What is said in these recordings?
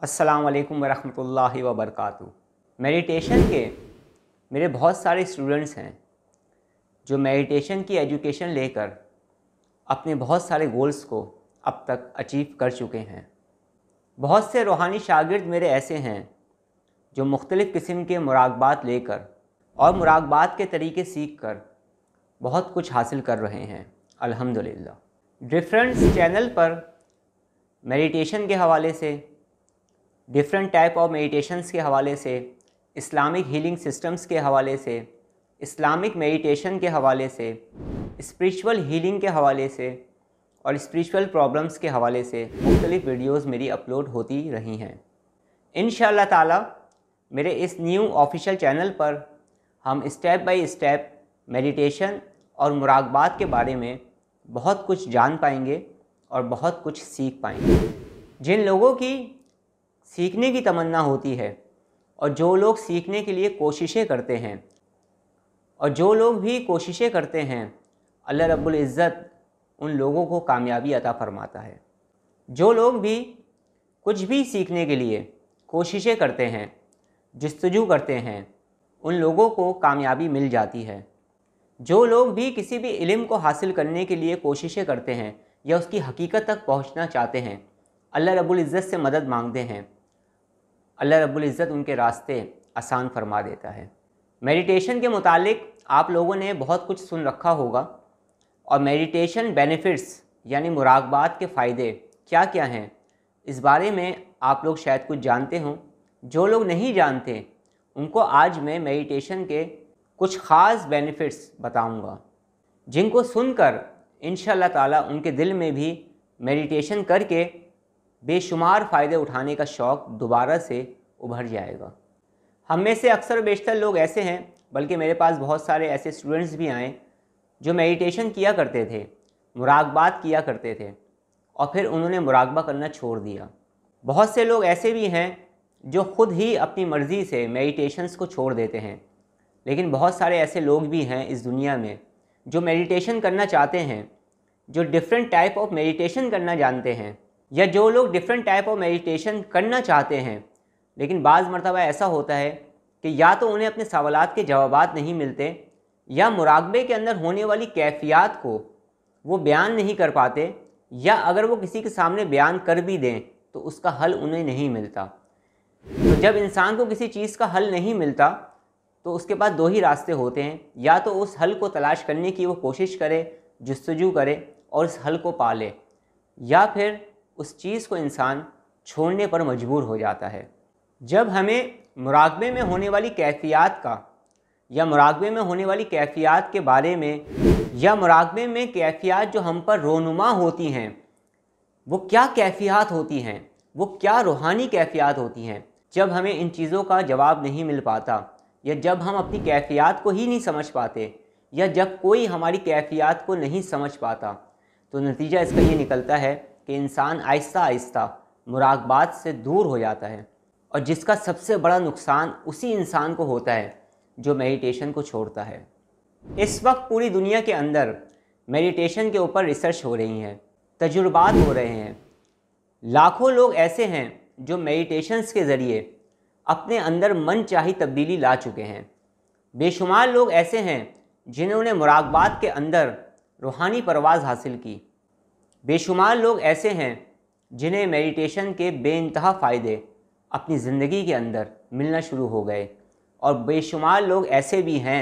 अस्सलाम वालेकुम वरहमतुल्लाहि वबरकातुहू। मेडिटेशन के मेरे बहुत सारे स्टूडेंट्स हैं जो मेडिटेशन की एजुकेशन लेकर अपने बहुत सारे गोल्स को अब तक अचीव कर चुके हैं। बहुत से रूहानी शागिर्द मेरे ऐसे हैं जो मुख्तलिफ़ किस्म के मुराक़बात लेकर और मुराक़बात के तरीक़े सीख कर बहुत कुछ हासिल कर रहे हैं अल्हम्दुलिल्लाह। डिफरेंट चैनल पर मेडिटेशन के हवाले से, डिफरेंट टाइप ऑफ मेडिटेशंस के हवाले से, इस्लामिक हीलिंग सिस्टम्स के हवाले से, इस्लामिक मेडिटेशन के हवाले से, स्पिरिचुअल हीलिंग के हवाले से और स्पिरिचुअल प्रॉब्लम्स के हवाले से मुख्तलिफ़ वीडियोज़ मेरी अपलोड होती रही हैं। इंशाअल्लाह ताला मेरे इस न्यू ऑफिशियल चैनल पर हम स्टेप बाय स्टेप मेडिटेशन और मुराक़बात के बारे में बहुत कुछ जान पाएंगे और बहुत कुछ सीख पाएंगे। जिन लोगों की सीखने की तमन्ना होती है और जो लोग सीखने के लिए कोशिशें करते हैं और जो लोग भी कोशिशें करते हैं, अल्लाह रब्बुल इज़्ज़त उन लोगों को कामयाबी अता फ़रमाता है। जो लोग भी कुछ भी सीखने के लिए कोशिशें करते हैं, जस्तजू करते हैं, उन लोगों को कामयाबी मिल जाती है। जो लोग भी किसी भी इल्म को हासिल करने के लिए कोशिशें करते हैं या उसकी हकीकत तक पहुंचना चाहते हैं, अल्लाह रब्बुल इज़्ज़त से मदद मांगते हैं, अल्लाह रब्बुल इज़्ज़त उनके रास्ते आसान फरमा देता है। मेडिटेशन के मुतालिक आप लोगों ने बहुत कुछ सुन रखा होगा और मेडिटेशन बेनिफिट्स यानी मुराक़बात के फ़ायदे क्या क्या हैं, इस बारे में आप लोग शायद कुछ जानते हों। जो लोग नहीं जानते उनको आज मैं मेडिटेशन के कुछ ख़ास बेनिफिट्स बताऊंगा, जिनको सुनकर इंशाअल्लाह ताला उनके दिल में भी मेडिटेशन करके बेशुमार फ़ायदे उठाने का शौक़ दोबारा से उभर जाएगा। हम में से अक्सर बेशतर लोग ऐसे हैं, बल्कि मेरे पास बहुत सारे ऐसे स्टूडेंट्स भी आए जो मेडिटेशन किया करते थे, मुराक़बात किया करते थे और फिर उन्होंने मुराक़बा करना छोड़ दिया। बहुत से लोग ऐसे भी हैं जो ख़ुद ही अपनी मर्ज़ी से मेडिटेशंस को छोड़ देते हैं, लेकिन बहुत सारे ऐसे लोग भी हैं इस दुनिया में जो मेडिटेशन करना चाहते हैं, जो डिफरेंट टाइप ऑफ मेडिटेशन करना जानते हैं, या जो लोग डिफरेंट टाइप ऑफ मेडिटेशन करना चाहते हैं, लेकिन बाज़ मरतबा ऐसा होता है कि या तो उन्हें अपने सवालात के जवाबात नहीं मिलते या मुराक़बे के अंदर होने वाली कैफ़ियत को वो बयान नहीं कर पाते, या अगर वो किसी के सामने बयान कर भी दें तो उसका हल उन्हें नहीं मिलता। तो जब इंसान को किसी चीज़ का हल नहीं मिलता तो उसके पास दो ही रास्ते होते हैं, या तो उस हल को तलाश करने की वो कोशिश करे, जस्तजू करे और उस हल को पाले, या फिर उस चीज़ को इंसान छोड़ने पर मजबूर हो जाता है। जब हमें मुराक़बे में होने वाली कैफ़ियत का या मुराक़बे में होने वाली कैफ़ियत के बारे में, या मुराक़बे में कैफ़ियत जो हम पर रोनुमा होती हैं वो क्या कैफ़ियत होती हैं, वो क्या रूहानी कैफ़ियत होती हैं, जब हमें इन चीज़ों का जवाब नहीं मिल पाता, या जब हम अपनी कैफ़ियत को ही नहीं समझ पाते, या जब कोई हमारी कैफ़ियत को नहीं समझ पाता, तो नतीजा इसका ये निकलता है कि इंसान आहिस्ता आहिस्ता मुराक़बात से दूर हो जाता है, और जिसका सबसे बड़ा नुकसान उसी इंसान को होता है जो मेडिटेशन को छोड़ता है। इस वक्त पूरी दुनिया के अंदर मेडिटेशन के ऊपर रिसर्च हो रही है, तजुर्बात हो रहे हैं। लाखों लोग ऐसे हैं जो मेडिटेशंस के ज़रिए अपने अंदर मन चाही तब्दीली ला चुके हैं। बेशुमार लोग ऐसे हैं जिन्होंने मुराक़बात के अंदर रूहानी परवाज़ हासिल की। बेशुमार लोग ऐसे हैं जिन्हें मेडिटेशन के बेइंतहा फ़ायदे अपनी ज़िंदगी के अंदर मिलना शुरू हो गए, और बेशुमार लोग ऐसे भी हैं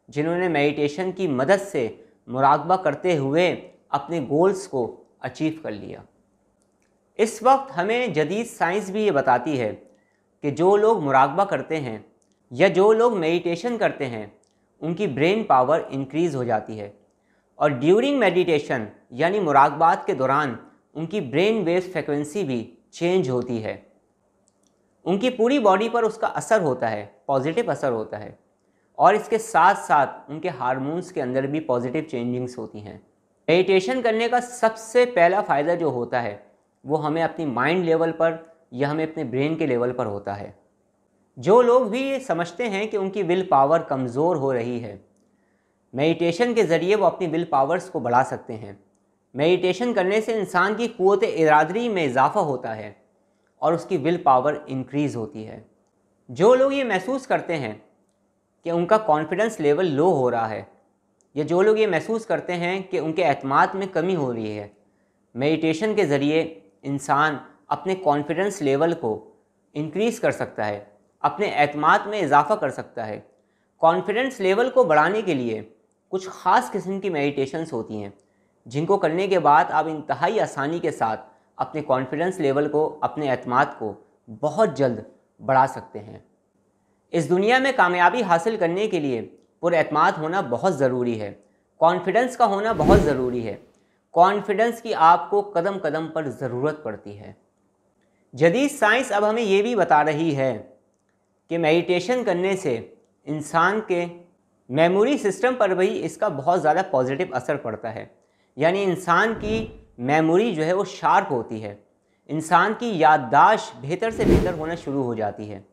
जिन्होंने मेडिटेशन की मदद से मुराक़बा करते हुए अपने गोल्स को अचीव कर लिया। इस वक्त हमें जदीद साइंस भी ये बताती है कि जो लोग मुराक़बा करते हैं या जो लोग मेडिटेशन करते हैं उनकी ब्रेन पावर इंक्रीज़ हो जाती है, और ड्यूरिंग मेडिटेशन यानी मुराक़बात के दौरान उनकी ब्रेन वेव फ्रिक्वेंसी भी चेंज होती है। उनकी पूरी बॉडी पर उसका असर होता है, पॉजिटिव असर होता है, और इसके साथ साथ उनके हार्मोन्स के अंदर भी पॉजिटिव चेंजिंग्स होती हैं। मेडिटेशन करने का सबसे पहला फ़ायदा जो होता है वो हमें अपनी माइंड लेवल पर या हमें अपने ब्रेन के लेवल पर होता है। जो लोग भी ये समझते हैं कि उनकी विल पावर कमज़ोर हो रही है, मेडिटेशन के ज़रिए वो अपनी विल पावर्स को बढ़ा सकते हैं। मेडिटेशन करने से इंसान की क़ुव्वत इरादती में इजाफ़ा होता है, और उसकी विल पावर इंक्रीज़ होती है। जो लोग ये महसूस करते हैं कि उनका कॉन्फिडेंस लेवल लो हो रहा है, या जो लोग ये महसूस करते हैं कि उनके एतमाद में कमी हो रही है, मेडिटेशन के ज़रिए इंसान अपने कॉन्फिडेंस लेवल को इंक्रीज़ कर सकता है, अपने एतमाद में इजाफ़ा कर सकता है। कॉन्फिडेंस लेवल को बढ़ाने के लिए कुछ ख़ास किस्म की मेडिटेशंस होती हैं, जिनको करने के बाद आप इंतहाई आसानी के साथ अपने कॉन्फिडेंस लेवल को, अपने एतमाद को बहुत जल्द बढ़ा सकते हैं। इस दुनिया में कामयाबी हासिल करने के लिए पुरएतमाद होना बहुत ज़रूरी है, कॉन्फिडेंस का होना बहुत ज़रूरी है। कॉन्फिडेंस की आपको कदम कदम पर ज़रूरत पड़ती है। जदीद साइंस अब हमें ये भी बता रही है कि मेडिटेशन करने से इंसान के मेमोरी सिस्टम पर भी इसका बहुत ज़्यादा पॉजिटिव असर पड़ता है। यानी इंसान की मेमोरी जो है वो शार्प होती है, इंसान की याददाश्त बेहतर से बेहतर होना शुरू हो जाती है।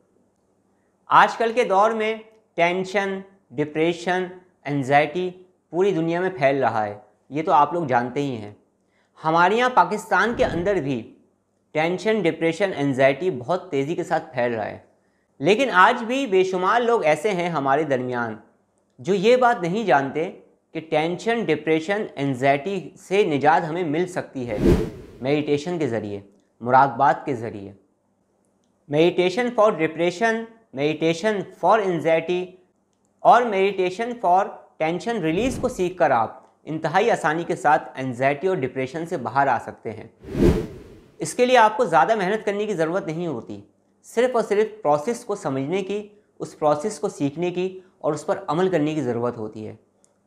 आजकल के दौर में टेंशन, डिप्रेशन, एंजाइटी पूरी दुनिया में फैल रहा है, ये तो आप लोग जानते ही हैं। हमारे यहाँ पाकिस्तान के अंदर भी टेंशन, डिप्रेशन, एंजाइटी बहुत तेज़ी के साथ फैल रहा है। लेकिन आज भी बेशुमार लोग ऐसे हैं हमारे दरमियान जो ये बात नहीं जानते कि टेंशन, डिप्रेशन, एंजाइटी से निजात हमें मिल सकती है मेडिटेशन के ज़रिए, मुराक़बात के ज़रिए। Meditation for depression, meditation for anxiety और मेडिटेशन फॉर टेंशन रिलीज़ को सीखकर आप इंतहाई आसानी के साथ एंजाइटी और डिप्रेशन से बाहर आ सकते हैं। इसके लिए आपको ज़्यादा मेहनत करने की ज़रूरत नहीं होती, सिर्फ़ और सिर्फ प्रोसेस को समझने की, उस प्रोसेस को सीखने की और उस पर अमल करने की ज़रूरत होती है।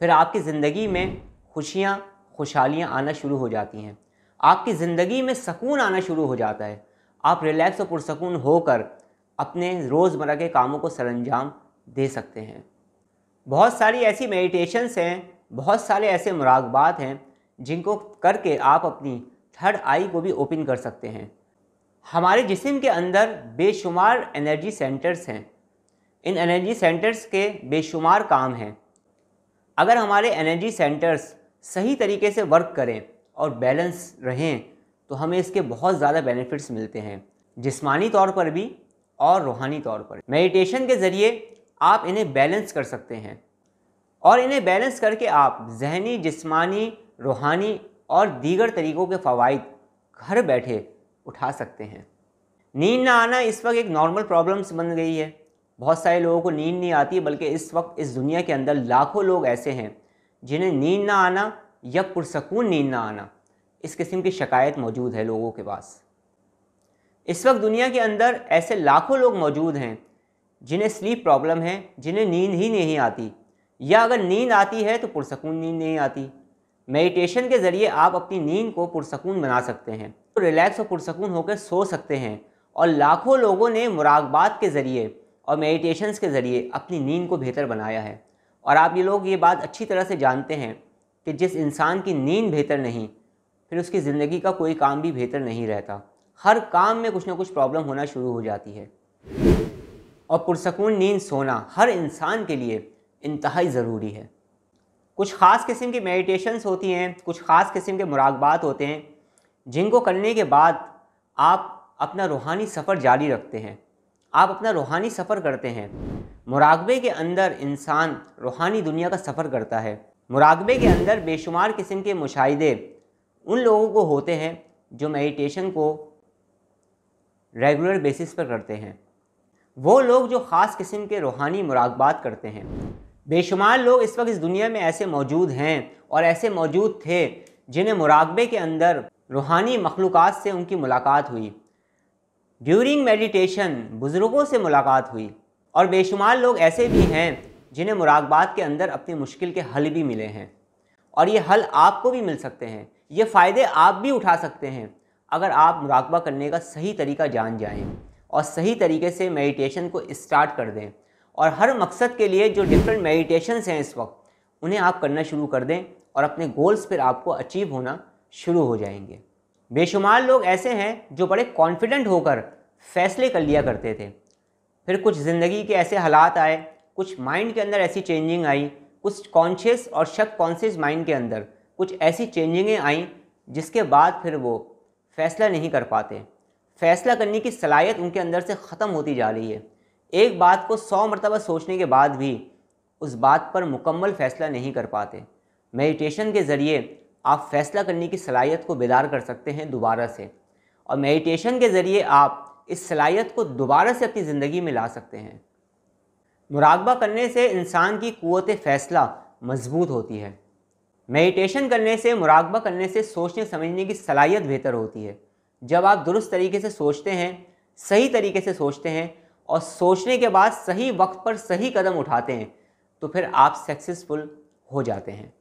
फिर आपकी ज़िंदगी में खुशियाँ, खुशहालियाँ आना शुरू हो जाती हैं, आपकी ज़िंदगी में सुकून आना शुरू हो जाता है। आप रिलैक्स और पुरसकून होकर अपने रोज़मर्रा के कामों को सरअंजाम दे सकते हैं। बहुत सारी ऐसी मेडिटेशंस हैं, बहुत सारे ऐसे मुराक़बात हैं जिनको करके आप अपनी थर्ड आई को भी ओपन कर सकते हैं। हमारे जिस्म के अंदर बेशुमार एनर्जी सेंटर्स हैं, इन एनर्जी सेंटर्स के बेशुमार काम हैं। अगर हमारे एनर्जी सेंटर्स सही तरीके से वर्क करें और बैलेंस रहें तो हमें इसके बहुत ज़्यादा बेनिफिट्स मिलते हैं, जिस्मानी तौर पर भी और रूहानी तौर पर। मेडिटेशन के ज़रिए आप इन्हें बैलेंस कर सकते हैं और इन्हें बैलेंस करके आप ज़हनी, जिस्मानी, रूहानी और दीगर तरीक़ों के फ़वाइद घर बैठे उठा सकते हैं। नींद ना आना इस वक्त एक नॉर्मल प्रॉब्लम्स बन गई है। बहुत सारे लोगों को नींद नहीं आती, बल्कि इस वक्त इस दुनिया के अंदर लाखों लोग ऐसे हैं जिन्हें नींद ना आना या पुरसकून नींद ना आना, इस किस्म की शिकायत मौजूद है लोगों के पास। इस वक्त दुनिया के अंदर ऐसे लाखों लोग मौजूद हैं जिन्हें स्लीप प्रॉब्लम है, जिन्हें नींद ही नहीं आती, या अगर नींद आती है तो पुरसकून नींद नहीं आती। मेडिटेशन के ज़रिए आप अपनी नींद को पुरसकून बना सकते हैं, तो रिलैक्स और पुरसकून होकर सो सकते हैं। और लाखों लोगों ने मुराक़बात के ज़रिए और मेडिटेशंस के ज़रिए अपनी नींद को बेहतर बनाया है। और आप ये लोग ये बात अच्छी तरह से जानते हैं कि जिस इंसान की नींद बेहतर नहीं, फिर उसकी ज़िंदगी का कोई काम भी बेहतर नहीं रहता। हर काम में कुछ ना कुछ प्रॉब्लम होना शुरू हो जाती है। और पुरसकून नींद सोना हर इंसान के लिए इंतहाई ज़रूरी है। कुछ ख़ास किस्म की मेडिटेशंस होती हैं, कुछ ख़ास किस्म के मुराक़बात होते हैं जिनको करने के बाद आप अपना रूहानी सफ़र जारी रखते हैं, आप अपना रूहानी सफ़र करते हैं। मुराक़बे के अंदर इंसान रूहानी दुनिया का सफ़र करता है। मुराक़बे के अंदर बेशुमार किस्म के मुशाहिदे उन लोगों को होते हैं जो मेडिटेशन को रेगुलर बेसिस पर करते हैं। वो लोग जो ख़ास किस्म के रूहानी मुराक़बात करते हैं। बेशुमार लोग इस वक्त इस दुनिया में ऐसे मौजूद हैं और ऐसे मौजूद थे जिन्हें मुराक़बे के अंदर रूहानी मखलूक़ात से उनकी मुलाकात हुई, ड्यूरिंग मेडिटेशन बुज़ुर्गों से मुलाकात हुई। और बेशुमार लोग ऐसे भी हैं जिन्हें मुराक़बात के अंदर अपनी मुश्किल के हल भी मिले हैं, और ये हल आपको भी मिल सकते हैं, ये फ़ायदे आप भी उठा सकते हैं अगर आप मुराक़बा करने का सही तरीका जान जाएं और सही तरीके से मेडिटेशन को स्टार्ट कर दें। और हर मकसद के लिए जो डिफरेंट मेडिटेशंस हैं इस वक्त, उन्हें आप करना शुरू कर दें और अपने गोल्स पर आपको अचीव होना शुरू हो जाएंगे। बेशुमार लोग ऐसे हैं जो बड़े कॉन्फिडेंट होकर फ़ैसले कर लिया करते थे, फिर कुछ ज़िंदगी के ऐसे हालात आए, कुछ माइंड के अंदर ऐसी चेंजिंग आई, कुछ कॉन्शियस और सब कॉन्शियस माइंड के अंदर कुछ ऐसी चेंजिंगें आईं जिसके बाद फिर वो फ़ैसला नहीं कर पाते, फ़ैसला करने की सलाहियत उनके अंदर से ख़त्म होती जा रही है। एक बात को 100 मरतबा सोचने के बाद भी उस बात पर मुकम्मल फ़ैसला नहीं कर पाते। मेडिटेशन के ज़रिए आप फ़ैसला करने की सलाहियत को बेदार कर सकते हैं दोबारा से, और मेडिटेशन के ज़रिए आप इस सलाहियत को दोबारा से अपनी ज़िंदगी में ला सकते हैं। मुराक़बा करने से इंसान की क़ुव्वत फ़ैसला मज़बूत होती है। मेडिटेशन करने से, मुराक़बा करने से सोचने समझने की सलाहियत बेहतर होती है। जब आप दुरुस्त तरीके से सोचते हैं, सही तरीके से सोचते हैं और सोचने के बाद सही वक्त पर सही कदम उठाते हैं, तो फिर आप सक्सेसफुल हो जाते हैं,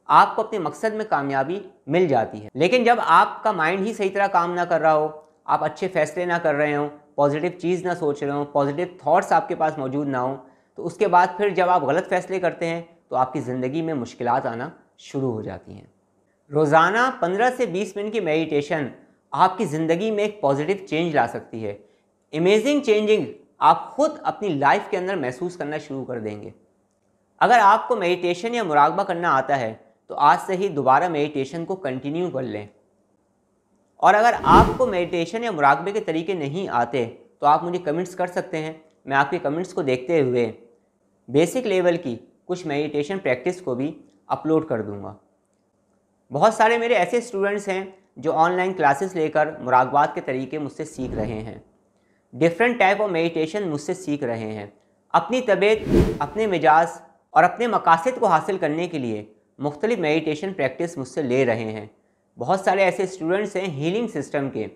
आपको अपने मकसद में कामयाबी मिल जाती है। लेकिन जब आपका माइंड ही सही तरह काम ना कर रहा हो, आप अच्छे फ़ैसले ना कर रहे हों, पॉजिटिव चीज़ ना सोच रहे हों, पॉजिटिव थॉट्स आपके पास मौजूद ना हों, तो उसके बाद फिर जब आप गलत फ़ैसले करते हैं तो आपकी ज़िंदगी में मुश्किलात आना शुरू हो जाती हैं। रोज़ाना 15 से 20 मिनट की मेडिटेशन आपकी ज़िंदगी में एक पॉजिटिव चेंज ला सकती है। अमेजिंग चेंजिंग आप खुद अपनी लाइफ के अंदर महसूस करना शुरू कर देंगे। अगर आपको मेडिटेशन या मुराक़बा करना आता है तो आज से ही दोबारा मेडिटेशन को कंटिन्यू कर लें। और अगर आपको मेडिटेशन या मुराक़बे के तरीके नहीं आते तो आप मुझे कमेंट्स कर सकते हैं। मैं आपके कमेंट्स को देखते हुए बेसिक लेवल की कुछ मेडिटेशन प्रैक्टिस को भी अपलोड कर दूंगा। बहुत सारे मेरे ऐसे स्टूडेंट्स हैं जो ऑनलाइन क्लासेस लेकर मुराक़बात के तरीके मुझसे सीख रहे हैं, डिफरेंट टाइप ऑफ मेडिटेशन मुझसे सीख रहे हैं। अपनी तबीयत, अपने मिजाज और अपने मकासद को हासिल करने के लिए मुख्तलिफ मेडिटेशन प्रैक्टिस मुझसे ले रहे हैं। बहुत सारे ऐसे स्टूडेंट्स हैं हीलिंग सिस्टम के,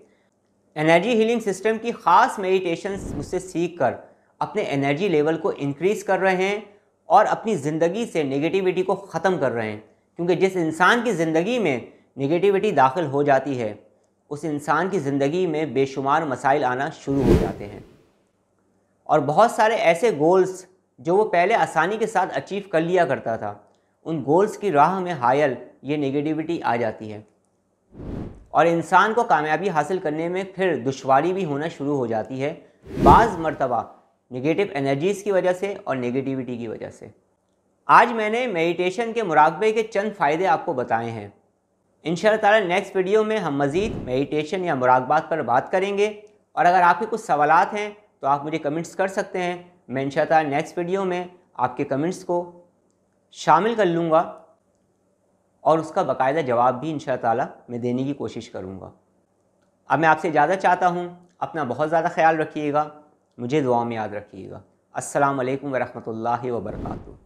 एनर्जी हीलिंग सिस्टम की ख़ास मेडिटेशन मुझसे सीख कर अपने एनर्जी लेवल को इंक्रीज़ कर रहे हैं और अपनी ज़िंदगी से नेगेटिविटी को ख़त्म कर रहे हैं। क्योंकि जिस इंसान की ज़िंदगी में नेगेटिविटी दाखिल हो जाती है, उस इंसान की ज़िंदगी में बेशुमार मसाइल आना शुरू हो जाते हैं। और बहुत सारे ऐसे गोल्स जो वो पहले आसानी के साथ अचीव कर लिया करता था, उन गोल्स की राह में हायल ये नेगेटिविटी आ जाती है और इंसान को कामयाबी हासिल करने में फिर दुश्वारी भी होना शुरू हो जाती है, बाज़ मरतबा नेगेटिव एनर्जीज़ की वजह से और नेगेटिविटी की वजह से। आज मैंने मेडिटेशन के मुराक़बे के चंद फ़ायदे आपको बताए हैं। इंशाअल्लाह ताला नेक्स्ट वीडियो में हम मज़ीद मेडिटेशन या मुराक़बात पर बात करेंगे। और अगर आपके कुछ सवालात हैं तो आप मुझे कमेंट्स कर सकते हैं। मैं इंशाअल्लाह ताला नेक्स्ट वीडियो में आपके कमेंट्स को शामिल कर लूँगा और उसका बाकायदा जवाब भी इंशाअल्लाह ताला मैं देने की कोशिश करूँगा। अब मैं आपसे इजाज़त चाहता हूँ। अपना बहुत ज़्यादा ख्याल रखिएगा, मुझे दुआ में याद रखिएगा। अस्सलामु अलैकुम व रहमतुल्लाहि व बरकातुहू।